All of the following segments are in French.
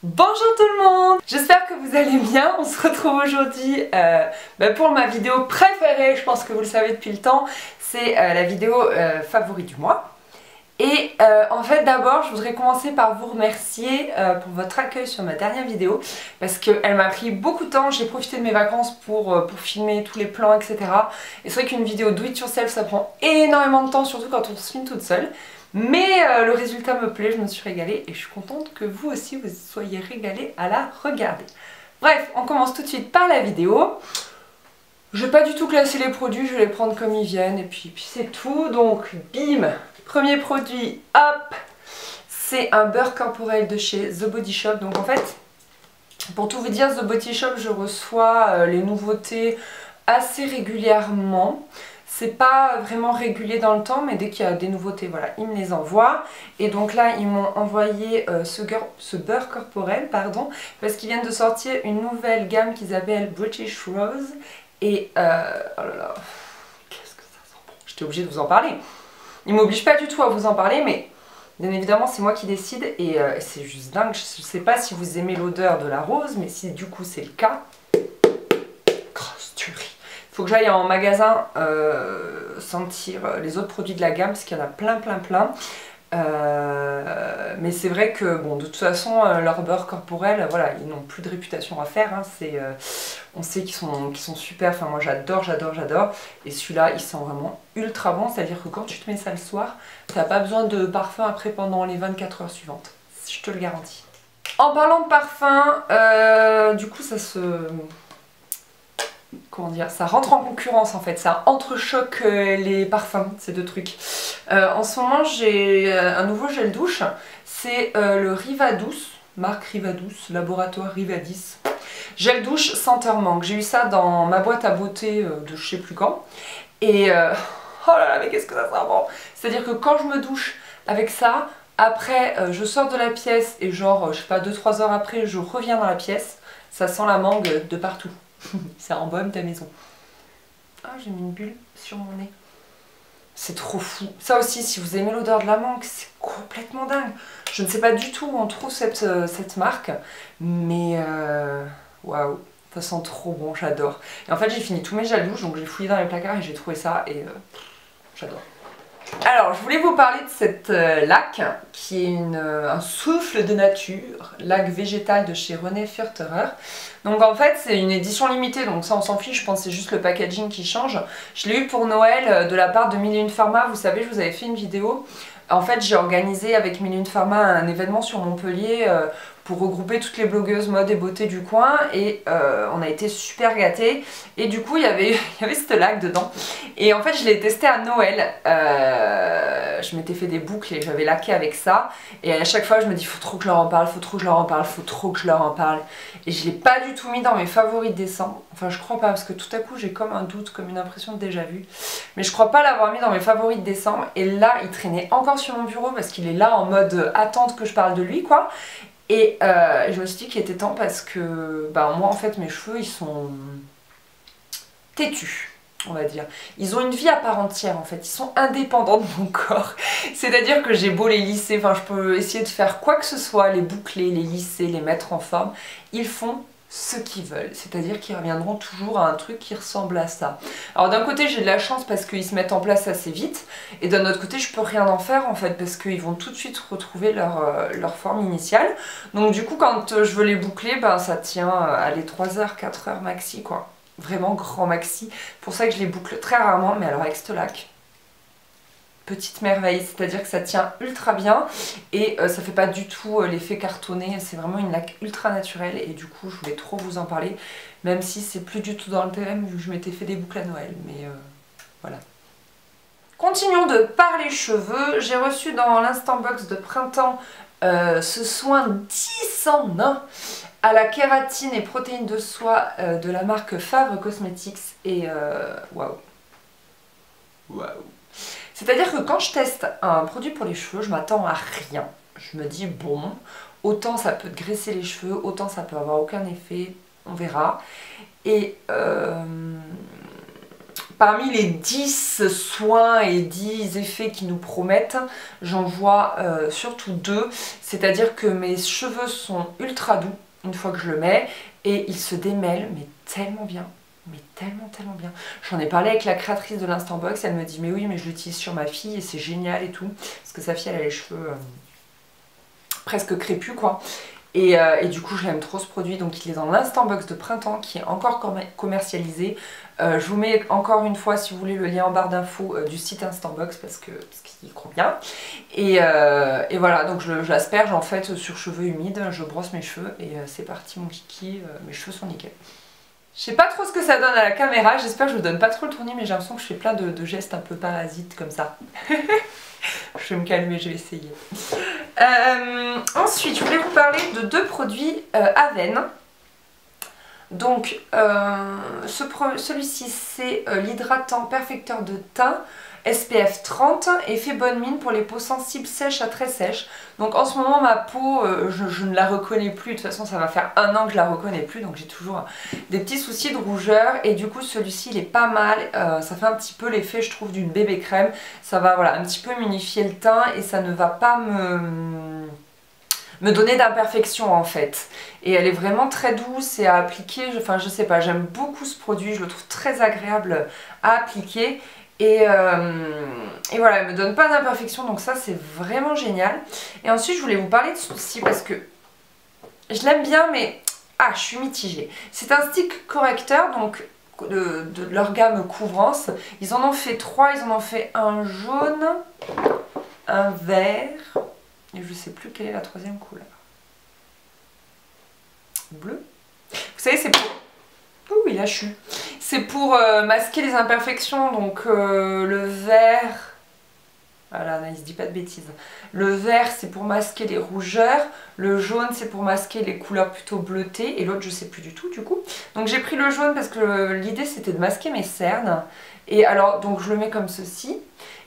Bonjour tout le monde, j'espère que vous allez bien. On se retrouve aujourd'hui pour ma vidéo préférée, je pense que vous le savez depuis le temps. C'est la vidéo favori du mois. Et en fait d'abord je voudrais commencer par vous remercier pour votre accueil sur ma dernière vidéo. Parce qu'elle m'a pris beaucoup de temps, j'ai profité de mes vacances pour filmer tous les plans, etc. Et c'est vrai qu'une vidéo do it yourself ça prend énormément de temps, surtout quand on se filme toute seule. Mais le résultat me plaît, je me suis régalée et je suis contente que vous aussi vous soyez régalés à la regarder. Bref, on commence tout de suite par la vidéo. Je vais pas du tout classer les produits, je vais les prendre comme ils viennent et puis c'est tout. Donc bim, premier produit, hop, c'est un beurre corporel de chez The Body Shop. Donc en fait, pour tout vous dire, The Body Shop, je reçois les nouveautés assez régulièrement. C'est pas vraiment régulier dans le temps, mais dès qu'il y a des nouveautés, voilà, ils me les envoient. Et donc là, ils m'ont envoyé ce beurre corporel, pardon, parce qu'ils viennent de sortir une nouvelle gamme qu'ils appellent British Rose. Et oh là là, qu'est-ce que ça sent bon. J'étais obligée de vous en parler. Ils m'obligent pas du tout à vous en parler, mais bien évidemment, c'est moi qui décide. Et c'est juste dingue. Je sais pas si vous aimez l'odeur de la rose, mais si du coup c'est le cas, grosse tuerie. Faut que j'aille en magasin sentir les autres produits de la gamme parce qu'il y en a plein. Mais c'est vrai que bon, de toute façon leur beurre corporel, voilà, ils n'ont plus de réputation à faire. Hein, on sait qu'ils sont super. Enfin moi j'adore. Et celui-là il sent vraiment ultra bon. C'est-à-dire que quand tu te mets ça le soir, t'as pas besoin de parfum après pendant les 24 heures suivantes. Je te le garantis. En parlant de parfum, du coup ça se... Comment dire, ça rentre en concurrence en fait, ça entrechoque les parfums, ces deux trucs. En ce moment j'ai un nouveau gel douche, c'est le Rivadouce, marque Rivadouce, laboratoire Rivadis. Gel douche senteur mangue, j'ai eu ça dans ma boîte à beauté de je sais plus quand. Et oh là là, mais qu'est-ce que ça sent bon! C'est-à-dire que quand je me douche avec ça, après je sors de la pièce et genre, je sais pas, 2-3 heures après, je reviens dans la pièce, ça sent la mangue de partout. Ça embaume ta maison. Ah, j'ai mis une bulle sur mon nez. C'est trop fou. Ça aussi, si vous aimez l'odeur de la mangue, c'est complètement dingue. Je ne sais pas du tout où on trouve cette marque, mais waouh, ça sent trop bon, j'adore. Et en fait, j'ai fini tous mes gels douche, donc j'ai fouillé dans les placards et j'ai trouvé ça et j'adore. Alors, je voulais vous parler de cette laque qui est un souffle de nature, laque végétale de chez René Furterer. Donc en fait, c'est une édition limitée, donc ça on s'en fiche, je pense que c'est juste le packaging qui change. Je l'ai eu pour Noël de la part de 1001 Pharma, vous savez, je vous avais fait une vidéo. En fait, j'ai organisé avec 1001 Pharma un événement sur Montpellier pour regrouper toutes les blogueuses mode et beauté du coin et on a été super gâtés. Et du coup, il y avait cette laque dedans. Et en fait, je l'ai testé à Noël. Je m'étais fait des boucles et j'avais laqué avec ça. Et à chaque fois, je me dis, faut trop que je leur en parle, faut trop que je leur en parle. Et je l'ai pas du tout mis dans mes favoris de décembre. Enfin, je crois pas, parce que tout à coup, j'ai comme un doute, comme une impression de déjà vu. Mais je crois pas l'avoir mis dans mes favoris de décembre. Et là, il traînait encore sur mon bureau parce qu'il est là en mode attente que je parle de lui, quoi. Et je me suis dit qu'il était temps parce que bah, moi, en fait, mes cheveux, ils sont têtus, on va dire. Ils ont une vie à part entière, en fait. Ils sont indépendants de mon corps. C'est-à-dire que j'ai beau les lisser, enfin, je peux essayer de faire quoi que ce soit, les boucler, les lisser, les mettre en forme. Ils font ce qu'ils veulent, c'est-à-dire qu'ils reviendront toujours à un truc qui ressemble à ça. Alors d'un côté j'ai de la chance parce qu'ils se mettent en place assez vite, et d'un autre côté je peux rien en faire en fait parce qu'ils vont tout de suite retrouver leur forme initiale. Donc du coup quand je veux les boucler, ben, ça tient allez 3 heures, 4 heures maxi quoi. Vraiment grand maxi. Pour ça que je les boucle très rarement, mais alors avec cette laque, petite merveille, c'est-à-dire que ça tient ultra bien et ça fait pas du tout l'effet cartonné, c'est vraiment une laque ultra naturelle et du coup je voulais trop vous en parler, même si c'est plus du tout dans le thème vu que je m'étais fait des boucles à Noël, mais voilà. Continuons de parler cheveux, j'ai reçu dans l'instant box de printemps ce soin 10 en 1 à la kératine et protéines de soie de la marque Favre Cosmetics et waouh. C'est-à-dire que quand je teste un produit pour les cheveux, je m'attends à rien. Je me dis bon, autant ça peut te graisser les cheveux, autant ça peut avoir aucun effet, on verra. Et parmi les 10 soins et 10 effets qui nous promettent, j'en vois surtout 2. C'est-à-dire que mes cheveux sont ultra doux une fois que je le mets et ils se démêlent mais tellement bien. Mais tellement bien. J'en ai parlé avec la créatrice de l'Instant Box, elle me dit mais oui mais je l'utilise sur ma fille et c'est génial et tout. Parce que sa fille elle a les cheveux presque crépus quoi. Et du coup j'aime trop ce produit, donc il est dans l'Instant Box de printemps qui est encore commercialisé. Je vous mets encore une fois si vous voulez le lien en barre d'infos du site Instant Box parce qu'il est trop bien. Et voilà, donc je l'asperge en fait sur cheveux humides, je brosse mes cheveux et c'est parti mon kiki, mes cheveux sont nickel. Je sais pas trop ce que ça donne à la caméra, j'espère que je vous donne pas trop le tournis mais j'ai l'impression que je fais plein de gestes un peu parasites comme ça. Je vais me calmer, je vais essayer. Ensuite, je voulais vous parler de 2 produits Aven. Donc, celui-ci, c'est l'hydratant perfecteur de teint SPF 30, effet bonne mine pour les peaux sensibles sèches à très sèches. Donc en ce moment ma peau, je ne la reconnais plus, de toute façon ça va faire 1 an que je la reconnais plus, donc j'ai toujours des petits soucis de rougeur et du coup celui-ci il est pas mal, ça fait un petit peu l'effet je trouve d'une bébé crème, ça va voilà un petit peu m'unifier le teint et ça ne va pas me donner d'imperfection en fait. Et elle est vraiment très douce et à appliquer, enfin je sais pas, j'aime beaucoup ce produit, je le trouve très agréable à appliquer. Et voilà, elle me donne pas d'imperfection, donc ça c'est vraiment génial. Et ensuite je voulais vous parler de ceci parce que je l'aime bien mais je suis mitigée. C'est un stick correcteur donc de leur gamme Couvrance. Ils en ont fait 3, ils en ont fait un jaune, un vert et je sais plus quelle est la 3e couleur. Bleu. Vous savez c'est pour... Ouh, il a chu. C'est pour masquer les imperfections, donc le vert... Voilà, il se dit pas de bêtises. Le vert, c'est pour masquer les rougeurs. Le jaune, c'est pour masquer les couleurs plutôt bleutées. Et l'autre, je sais plus du tout, du coup. Donc j'ai pris le jaune parce que l'idée, c'était de masquer mes cernes. Et alors, donc je le mets comme ceci.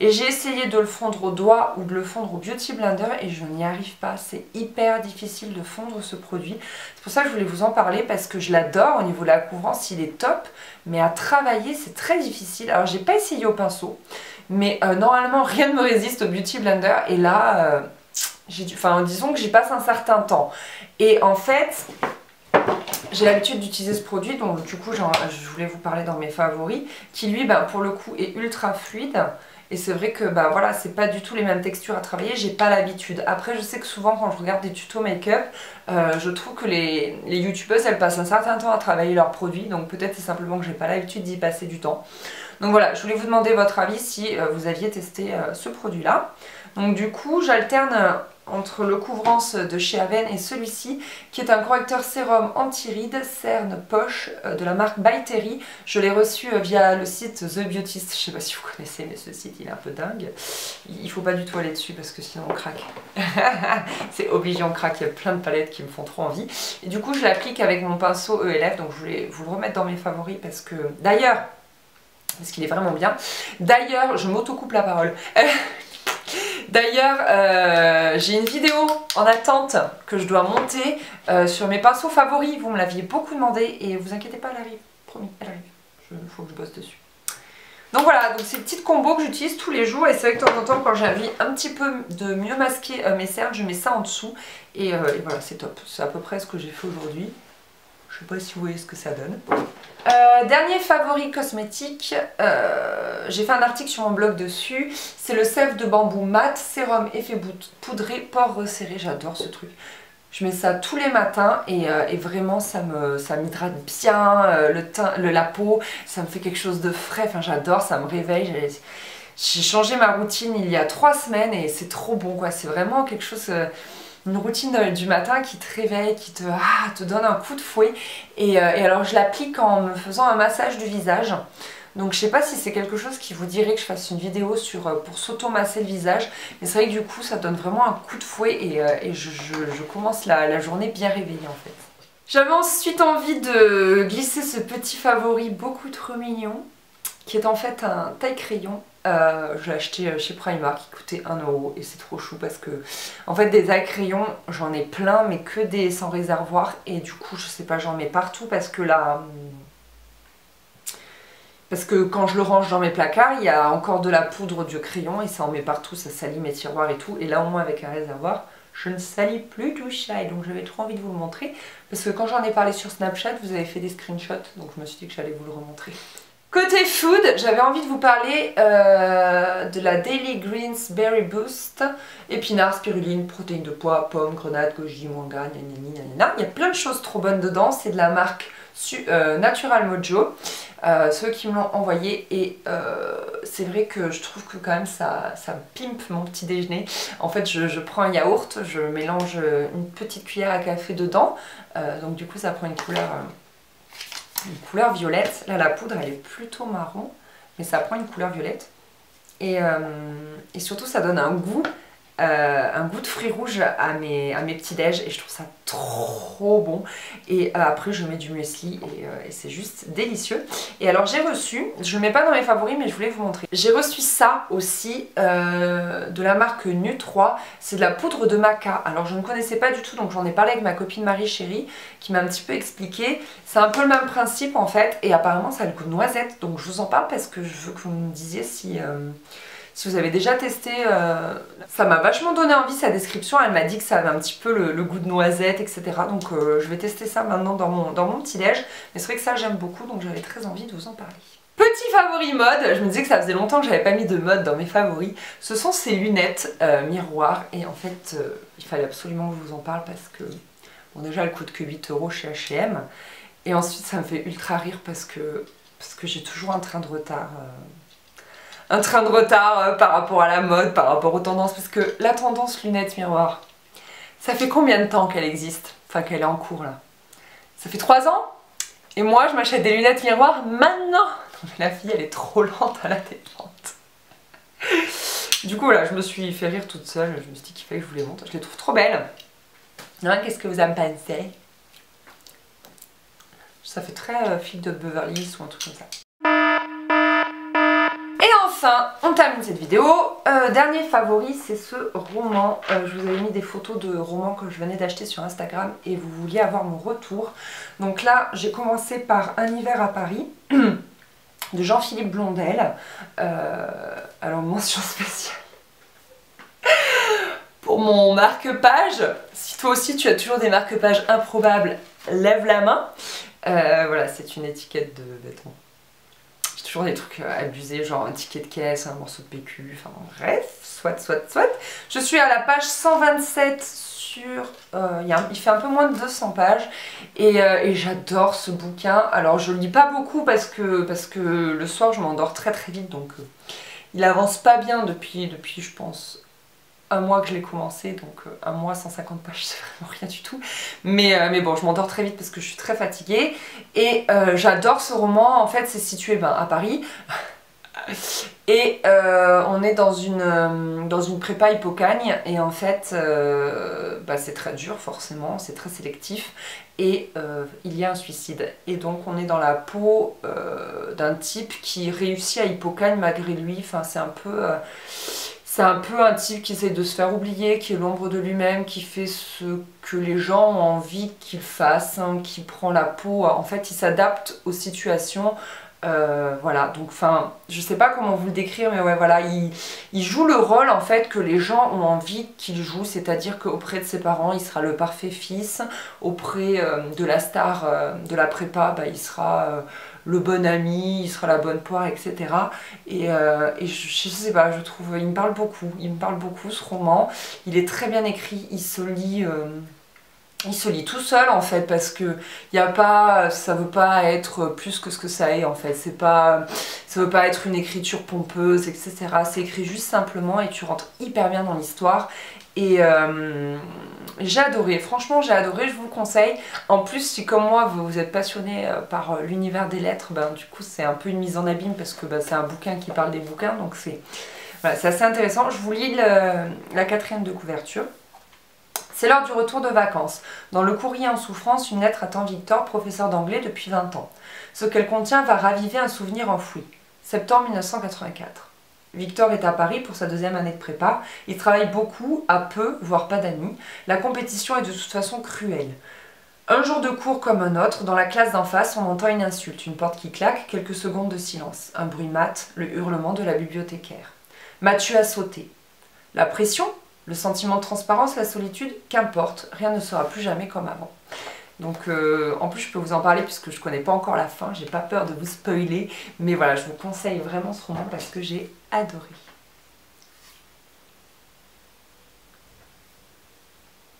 Et j'ai essayé de le fondre au doigt ou de le fondre au Beauty Blender et je n'y arrive pas. C'est hyper difficile de fondre ce produit. C'est pour ça que je voulais vous en parler parce que je l'adore. Au niveau de la couvrance, il est top. Mais à travailler, c'est très difficile. Alors, j'ai pas essayé au pinceau. Mais normalement, rien ne me résiste au Beauty Blender. Et là, disons que j'y passe un certain temps. Et en fait... J'ai l'habitude d'utiliser ce produit, donc du coup je voulais vous parler dans mes favoris, qui lui pour le coup est ultra fluide. Et c'est vrai que voilà, c'est pas du tout les mêmes textures à travailler, j'ai pas l'habitude. Après je sais que souvent quand je regarde des tutos make-up, je trouve que les youtubeuses elles passent un certain temps à travailler leurs produits, donc peut-être c'est simplement que j'ai pas l'habitude d'y passer du temps. Donc voilà, je voulais vous demander votre avis si vous aviez testé ce produit là. Donc du coup j'alterne entre le Couvrance de chez Aven et celui-ci qui est un correcteur sérum anti-rides cerne poche de la marque By Terry. Je l'ai reçu via le site The Beautist, je sais pas si vous connaissez mais ce site il est un peu dingue. Il faut pas du tout aller dessus parce que sinon on craque. C'est obligé on craque, il y a plein de palettes qui me font trop envie. Et du coup je l'applique avec mon pinceau ELF, donc je voulais vous le remettre dans mes favoris parce que d'ailleurs, parce qu'il est vraiment bien. D'ailleurs, je m'autocoupe la parole. D'ailleurs, j'ai une vidéo en attente que je dois monter sur mes pinceaux favoris. Vous me l'aviez beaucoup demandé et vous inquiétez pas, elle arrive. Promis, elle arrive. Il faut que je bosse dessus. Donc voilà, donc c'est une petite combo que j'utilise tous les jours et c'est vrai que de temps en temps quand j'ai envie un petit peu de mieux masquer mes cernes, je mets ça en dessous et voilà, c'est top. C'est à peu près ce que j'ai fait aujourd'hui. Je sais pas si vous voyez ce que ça donne. Dernier favori cosmétique, j'ai fait un article sur mon blog dessus, c'est le sève de bambou mat, sérum effet poudré, pores resserrés, j'adore ce truc. Je mets ça tous les matins et vraiment ça m'hydrate bien le teint, la peau, ça me fait quelque chose de frais, enfin j'adore, ça me réveille. J'ai changé ma routine il y a 3 semaines et c'est trop bon quoi, c'est vraiment quelque chose... une routine du matin qui te réveille, qui te donne un coup de fouet. Et alors je l'applique en me faisant un massage du visage. Donc je sais pas si c'est quelque chose qui vous dirait que je fasse une vidéo pour s'auto-masser le visage. Mais c'est vrai que du coup ça donne vraiment un coup de fouet et je commence la journée bien réveillée en fait. J'avais ensuite envie de glisser ce petit favori beaucoup trop mignon, qui est en fait un taille-crayon. Je l'ai acheté chez Primark, qui coûtait 1 € et c'est trop chou parce que en fait des taille-crayons j'en ai plein mais que des sans réservoir et du coup je sais pas, j'en mets partout parce que là Parce que quand je le range dans mes placards, il y a encore de la poudre de crayon et ça en met partout, ça salit mes tiroirs et tout. Et là au moins avec un réservoir, je ne salis plus tout ça. Et donc j'avais trop envie de vous le montrer. Parce que quand j'en ai parlé sur Snapchat, vous avez fait des screenshots. Donc je me suis dit que j'allais vous le remontrer. Côté food, j'avais envie de vous parler de la Daily Greens Berry Boost. Épinards, spiruline, protéines de pois, pommes, grenades, goji, manga, nanana. Il y a plein de choses trop bonnes dedans. C'est de la marque Natural Mojo. Ceux qui me l'ont envoyé et c'est vrai que je trouve que quand même ça pimpe mon petit déjeuner. En fait je prends un yaourt, je mélange une petite cuillère à café dedans, donc du coup ça prend une couleur violette. Là la poudre elle est plutôt marron mais ça prend une couleur violette et surtout ça donne un goût de fruits rouges à mes petits déj et je trouve ça trop bon. Et après je mets du muesli et c'est juste délicieux. Et alors j'ai reçu, je le mets pas dans mes favoris mais je voulais vous montrer, j'ai reçu ça aussi de la marque Nu3, c'est de la poudre de maca. Alors je ne connaissais pas du tout donc j'en ai parlé avec ma copine Marie Chérie qui m'a un petit peu expliqué. C'est un peu le même principe en fait et apparemment ça a le goût de noisette, donc je vous en parle parce que je veux que vous me disiez si vous avez déjà testé, ça m'a vachement donné envie sa description, elle m'a dit que ça avait un petit peu le goût de noisette, etc. Donc je vais tester ça maintenant dans mon petit déj. Mais c'est vrai que ça j'aime beaucoup, donc j'avais très envie de vous en parler. Petit favori mode, je me disais que ça faisait longtemps que j'avais pas mis de mode dans mes favoris. Ce sont ces lunettes miroirs et en fait il fallait absolument que je vous en parle parce que bon déjà elles coûtent que 8 € chez H&M et ensuite ça me fait ultra rire parce que j'ai toujours un train de retard. Par rapport à la mode, par rapport aux tendances, parce que la tendance lunettes miroir, ça fait combien de temps qu'elle existe? Enfin qu'elle est en cours là. Ça fait 3 ans? Et moi je m'achète des lunettes miroirs maintenant. La fille elle est trop lente à la détente. Du coup voilà, je me suis fait rire toute seule, je me suis dit qu'il fallait que je vous les montre. Je les trouve trop belles. Qu'est-ce que vous en pensez? Ça fait très fille de Beverly Hills ou un truc comme ça. Enfin, on termine cette vidéo. Dernier favori, c'est ce roman. Je vous avais mis des photos de romans que je venais d'acheter sur Instagram et vous vouliez avoir mon retour. Donc là, j'ai commencé par Un hiver à Paris de Jean-Philippe Blondel. Alors, mention spéciale pour mon marque-page. Si toi aussi tu as toujours des marque-pages improbables, lève la main. Voilà, c'est une étiquette de vêtements. Toujours des trucs abusés, genre un ticket de caisse, un morceau de PQ, enfin bref, soit. Je suis à la page 127 sur... il fait un peu moins de 200 pages et j'adore ce bouquin. Alors je lis pas beaucoup parce que le soir je m'endors très vite, donc il avance pas bien depuis je pense un mois que je l'ai commencé, donc un mois 150 pages c'est vraiment rien du tout, mais bon je m'endors très vite parce que je suis très fatiguée et j'adore ce roman. En fait c'est situé à Paris et on est dans une prépa Hippocagne et en fait c'est très dur forcément, c'est très sélectif et il y a un suicide et donc on est dans la peau d'un type qui réussit à Hippocagne malgré lui. Enfin c'est un peu un type qui essaie de se faire oublier, qui est l'ombre de lui-même, qui fait ce que les gens ont envie qu'il fasse, qui prend la peau. En fait, il s'adapte aux situations. Voilà, donc enfin, je sais pas comment vous le décrire, mais ouais, voilà, il joue le rôle en fait que les gens ont envie qu'il joue, c'est-à-dire qu'auprès de ses parents, il sera le parfait fils, auprès de la star de la prépa, il sera le bon ami, il sera la bonne poire, etc. Et je sais pas, je trouve, il me parle beaucoup ce roman, il est très bien écrit, il se lit tout seul en fait parce que ça veut pas être plus que ce que ça est en fait, ça veut pas être une écriture pompeuse etc. C'est écrit juste simplement et tu rentres hyper bien dans l'histoire et j'ai adoré, franchement j'ai adoré, je vous le conseille. En plus si comme moi vous êtes passionné par l'univers des lettres, du coup c'est un peu une mise en abîme parce que c'est un bouquin qui parle des bouquins, donc c'est assez intéressant. Je vous lis la 4e de couverture. C'est l'heure du retour de vacances. Dans le courrier en souffrance, une lettre attend Victor, professeur d'anglais depuis 20 ans. Ce qu'elle contient va raviver un souvenir enfoui. Septembre 1984. Victor est à Paris pour sa 2e année de prépa. Il travaille beaucoup, a peu, voire pas d'amis. La compétition est de toute façon cruelle. Un jour de cours comme un autre, dans la classe d'en face, on entend une insulte, une porte qui claque, quelques secondes de silence, un bruit mat, le hurlement de la bibliothécaire. Mathieu a sauté. La pression, le sentiment de transparence, la solitude, qu'importe, rien ne sera plus jamais comme avant. Donc en plus je peux vous en parler puisque je connais pas encore la fin, j'ai pas peur de vous spoiler, mais voilà, je vous conseille vraiment ce roman parce que j'ai adoré.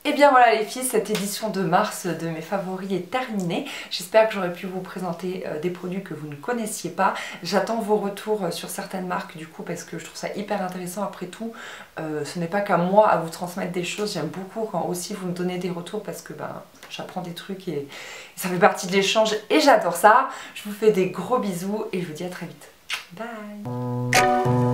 Et bien voilà les filles, cette édition de mars de mes favoris est terminée. J'espère que j'aurai pu vous présenter des produits que vous ne connaissiez pas. J'attends vos retours sur certaines marques du coup parce que je trouve ça hyper intéressant. Après tout, ce n'est pas qu'à moi à vous transmettre des choses. J'aime beaucoup quand aussi vous me donnez des retours parce que ben, j'apprends des trucs et ça fait partie de l'échange et j'adore ça. Je vous fais des gros bisous et je vous dis à très vite. Bye!